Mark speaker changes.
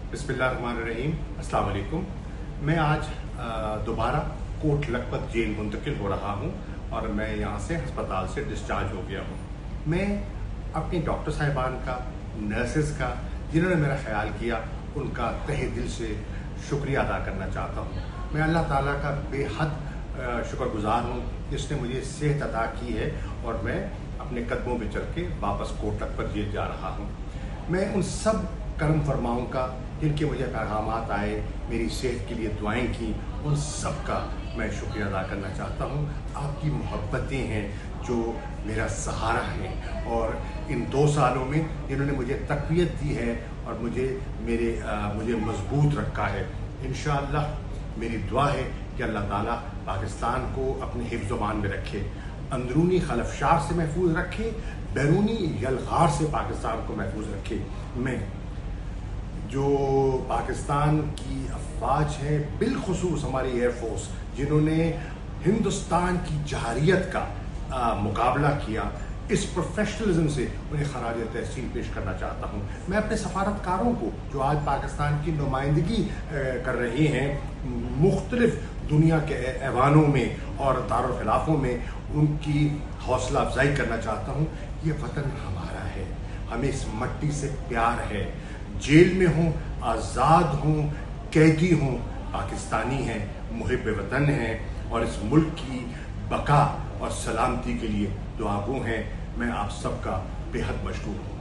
Speaker 1: बिस्मिल्लाहिर्रहमानिर्रहीम, अस्सलाम वालेकुम। मैं आज दोबारा कोट लखपत जेल मुंतकिल हो रहा हूँ और मैं यहाँ से अस्पताल से डिस्चार्ज हो गया हूँ। मैं अपनी डॉक्टर साहिबान का, नर्सेस का, जिन्होंने मेरा ख्याल किया, उनका तहे दिल से शुक्रिया अदा करना चाहता हूँ। मैं अल्लाह ताला का बेहद शुक्रगुजार हूँ जिसने मुझे सेहत अता की है और मैं अपने कदमों पे चल के वापस कोट लखपत जेल जा रहा हूँ। मैं उन सब करम फरमाओं का जिनके मुझे पैगामात आए, मेरी सेहत के लिए दुआएं की, उन सब का मैं शुक्रिया अदा करना चाहता हूँ। आपकी मोहब्बतें हैं जो मेरा सहारा है और इन 2 सालों में जिन्होंने मुझे तक़वियत दी है और मुझे मजबूत रखा है। इंशाअल्लाह मेरी दुआ है कि अल्लाह ताला पाकिस्तान को अपने हिफ्ज़ व अमान में रखे, अंदरूनी खलफशार से महफूज रखे, बैरूनी यलगार से पाकिस्तान को महफूज रखे। मैं जो पाकिस्तान की अफवाज है, बिलखुसूस हमारी एयरफोर्स, जिन्होंने हिंदुस्तान की जहारियत का मुकाबला किया, इस प्रोफेशनलिज्म से उन्हें खराज तहसीन पेश करना चाहता हूँ। मैं अपने सफारतकारों को जो आज पाकिस्तान की नुमाइंदगी कर रहे हैं मुख्तलिफ दुनिया के ऐवानों में और दारुल खिलाफों में, उनकी हौसला अफजाई करना चाहता हूँ। ये वतन हमारा है, हमें इस मट्टी से प्यार है। जेल में हूँ, आज़ाद हूँ, कैदी हूँ, पाकिस्तानी हैं, मुहिब वतन हैं और इस मुल्क की बका और सलामती के लिए दुआगो हैं। मैं आप सबका बेहद मशकूर हूँ।